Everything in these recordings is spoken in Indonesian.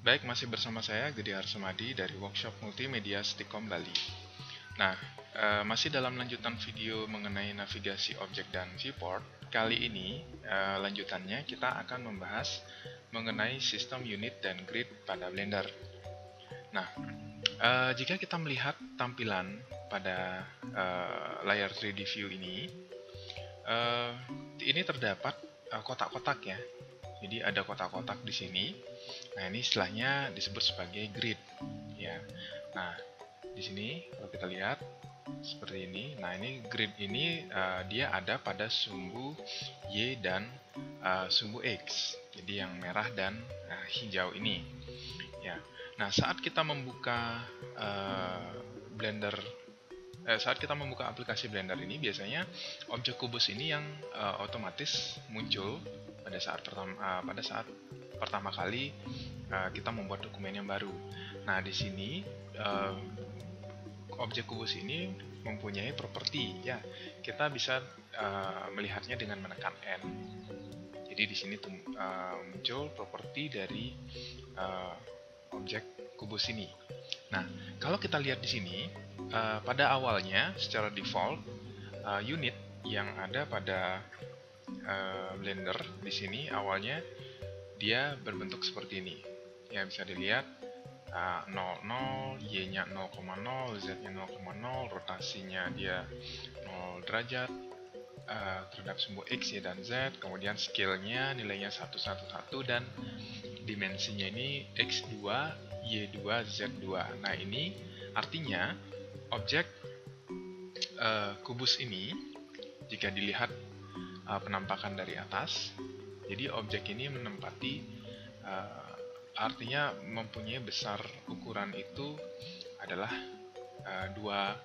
Baik, masih bersama saya Gede Arsumadi dari Workshop Multimedia Stikom Bali. Nah, masih dalam lanjutan video mengenai navigasi objek dan viewport. Kali ini, lanjutannya kita akan membahas mengenai sistem unit dan grid pada Blender. Nah, jika kita melihat tampilan pada layar 3D view ini terdapat kotak-kotak ya. Jadi ada kotak-kotak di sini. Nah, ini istilahnya disebut sebagai grid ya. Nah, di sini kalau kita lihat seperti ini. Nah, ini grid ini dia ada pada sumbu Y dan sumbu X. Jadi yang merah dan hijau ini. Ya. Nah, saat kita membuka Blender saat kita membuka aplikasi Blender ini, biasanya objek kubus ini yang otomatis muncul pada saat pertama kali kita membuat dokumen yang baru. Nah, di sini objek kubus ini mempunyai properti ya. Kita bisa melihatnya dengan menekan N. Jadi di sini muncul properti dari objek kubus ini. Nah, kalau kita lihat di sini, pada awalnya secara default unit yang ada pada Blender di sini awalnya dia berbentuk seperti ini. Ya, bisa dilihat 00, Y-nya 0,0, Z-nya 0,0, rotasinya dia 0 derajat terhadap sumbu X, Y, dan Z. Kemudian scale-nya nilainya 111 dan dimensinya ini X2, Y2, Z2. Nah, ini artinya objek kubus ini jika dilihat penampakan dari atas, jadi objek ini menempati artinya mempunyai besar ukuran itu adalah dua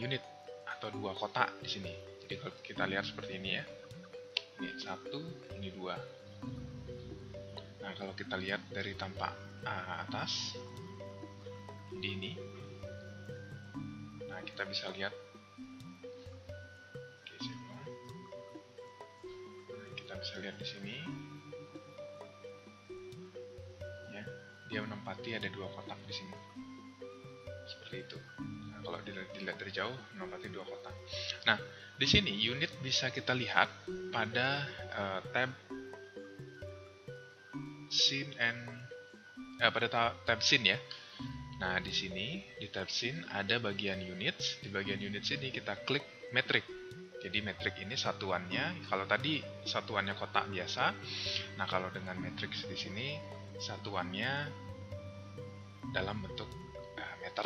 unit atau dua kotak di sini. Jadi kalau kita lihat seperti ini ya, ini satu, ini dua. Nah, kalau kita lihat dari tampak atas, di ini, nah kita bisa lihat, kita bisa lihat di sini, ya, dia menempati ada dua kotak di sini, seperti itu. Nah, kalau dilihat dari jauh, menempati dua kotak. Nah, di sini unit bisa kita lihat pada tab scene pada tab scene ya. Nah, di sini di tab scene ada bagian units. Di bagian units ini kita klik metric. Jadi metric ini satuannya, kalau tadi satuannya kotak biasa. Nah, kalau dengan matrix di sini satuannya dalam bentuk meter.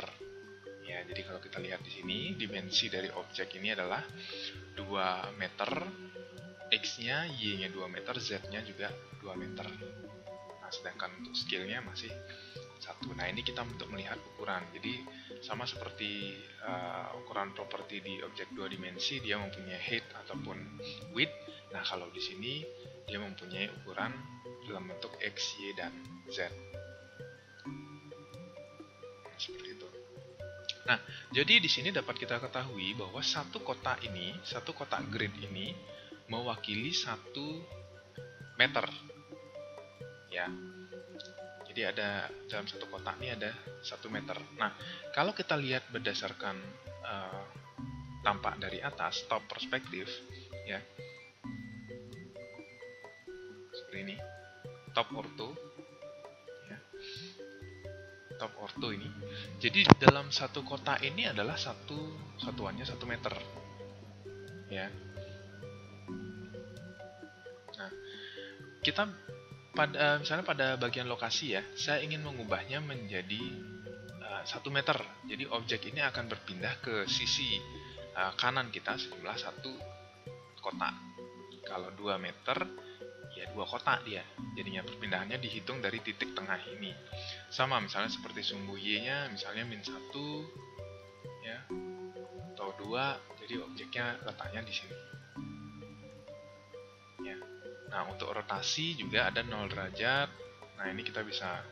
Ya, jadi kalau kita lihat di sini dimensi dari objek ini adalah 2 meter, X-nya, Y-nya 2 meter, Z-nya juga 2 meter. Nah, sedangkan untuk scale-nya masih 1. Nah, ini kita untuk melihat ukuran. Jadi sama seperti ukuran properti di objek 2 dimensi, dia mempunyai height ataupun width. Nah, kalau di sini dia mempunyai ukuran dalam bentuk X, Y, dan Z. Nah, seperti itu. Nah, jadi di sini dapat kita ketahui bahwa satu kotak grid ini mewakili 1 meter. Ya. Jadi ada dalam satu kotak ini ada 1 meter. Nah, kalau kita lihat berdasarkan tampak dari atas, top perspektif, ya, seperti ini, top ortho, ya, top ortho ini. Jadi dalam satu kotak ini adalah satuannya 1 meter, ya. Nah, kita misalnya pada bagian lokasi ya, saya ingin mengubahnya menjadi 1 meter. Jadi objek ini akan berpindah ke sisi kanan kita sejumlah 1 kotak. Kalau 2 meter, ya 2 kotak dia. Jadinya perpindahannya dihitung dari titik tengah ini. Sama misalnya seperti sumbu Y-nya, misalnya -1 ya, atau 2, jadi objeknya letaknya di sini. Ya. Nah, untuk rotasi juga ada 0 derajat. Nah, ini kita bisa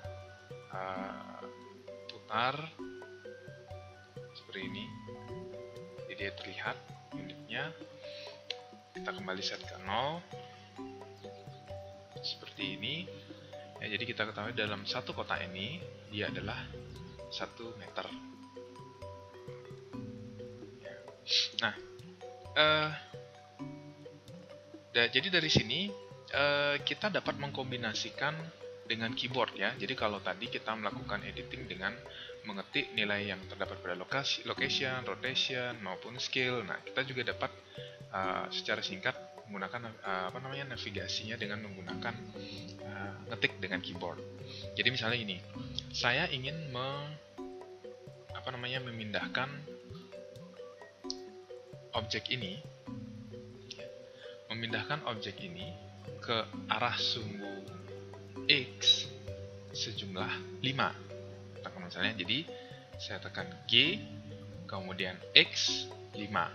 putar seperti ini. Jadi dia terlihat unitnya. Kita kembali set ke 0. Seperti ini. Ya, jadi kita ketahui dalam satu kotak ini dia adalah 1 meter. Ya. Nah, jadi dari sini kita dapat mengkombinasikan dengan keyboard ya. Jadi kalau tadi kita melakukan editing dengan mengetik nilai yang terdapat pada location, rotation maupun scale. Nah, kita juga dapat secara singkat menggunakan navigasinya dengan menggunakan ngetik dengan keyboard. Jadi misalnya ini, saya ingin memindahkan objek ini ke arah sumbu X sejumlah 5. Misalnya, jadi saya tekan G, kemudian X 5.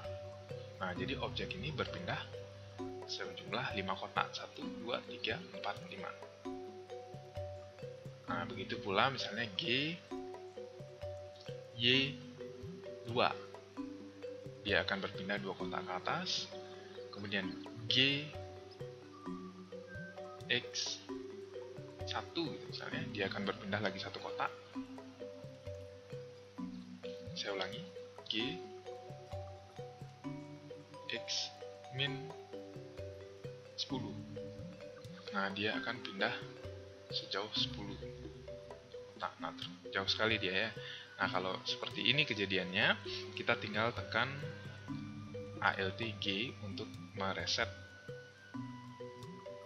Nah, jadi objek ini berpindah sejumlah 5 kotak. 1, 2, 3, 4, 5. Nah, begitu pula misalnya G, Y 2. Dia akan berpindah 2 kotak ke atas. Kemudian G, X 1 gitu misalnya, dia akan berpindah lagi 1 kotak. Saya ulangi, G, X min 10. Nah, dia akan pindah sejauh 10 kotak. Nah, jauh sekali dia ya. Nah, kalau seperti ini kejadiannya, kita tinggal tekan Alt G untuk mereset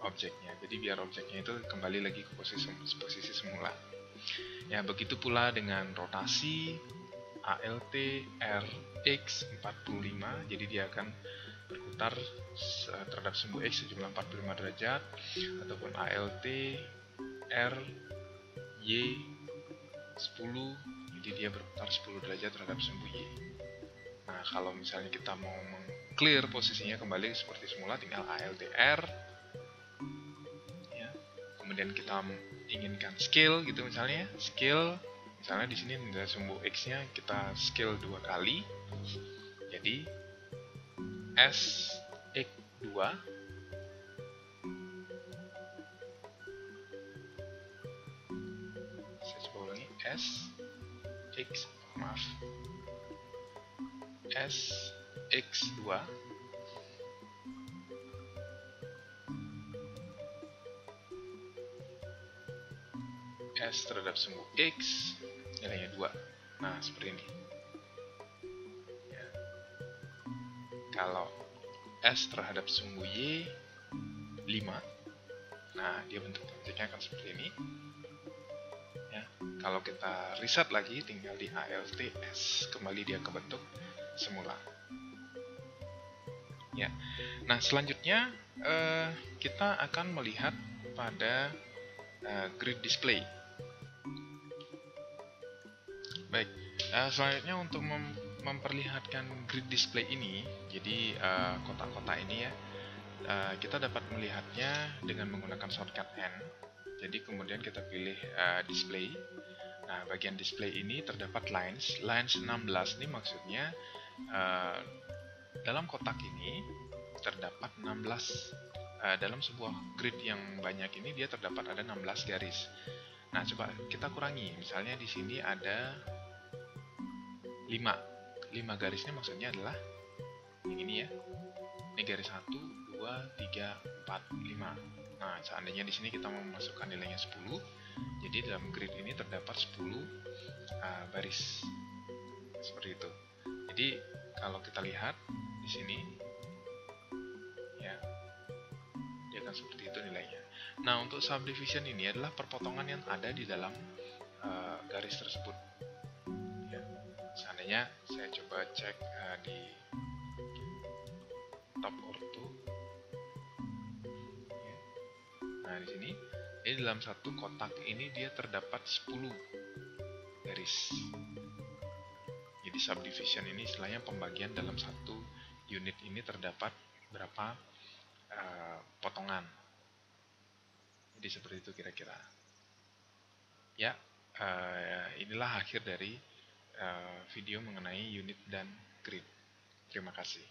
objeknya. Jadi biar objeknya itu kembali lagi ke posisi semula. Ya, begitu pula dengan rotasi Alt RX 45. Jadi dia akan berputar terhadap sumbu X sejumlah 45 derajat, ataupun Alt R Y 10. Jadi dia berputar 10 derajat terhadap sumbu Y. Nah, kalau misalnya kita mau clear posisinya kembali seperti semula, tinggal Alt R ya. Kemudian kita inginkan scale gitu misalnya, misalnya di sini nilai sumbu X-nya kita scale 2 kali. Jadi S X 2 saya coba ulangi, S X 2 S terhadap sumbu X nilainya 2. Nah, seperti ini ya. Kalau S terhadap sumbu Y 5, nah dia bentuk objeknya akan seperti ini ya. Kalau kita reset lagi, tinggal di Alt S, kembali dia ke bentuk semula ya. Nah, selanjutnya kita akan melihat pada grid display. Baik, selanjutnya untuk memperlihatkan grid display ini, jadi kotak-kotak ini ya, kita dapat melihatnya dengan menggunakan shortcut N. Jadi kemudian kita pilih display. Nah, bagian display ini terdapat lines 16 ini maksudnya dalam kotak ini terdapat 16 dalam sebuah grid yang banyak ini dia terdapat ada 16 garis. Nah, coba kita kurangi. Misalnya di sini ada 5 garis ini maksudnya adalah yang ini ya. Ini garis 1, 2, 3, 4, 5. Nah, seandainya di sini kita mau memasukkan nilainya 10, jadi dalam grid ini terdapat 10 baris. Seperti itu. Jadi kalau kita lihat di sini ya, dia akan seperti itu nilainya. Nah, untuk subdivision ini adalah perpotongan yang ada di dalam garis tersebut. Seandainya saya coba cek di top ortho ya. Nah, di sini dalam satu kotak ini dia terdapat 10 garis. Jadi subdivision ini istilahnya pembagian dalam satu unit ini terdapat berapa potongan. Jadi seperti itu kira-kira ya. Inilah akhir dari video mengenai unit dan grid. Terima kasih.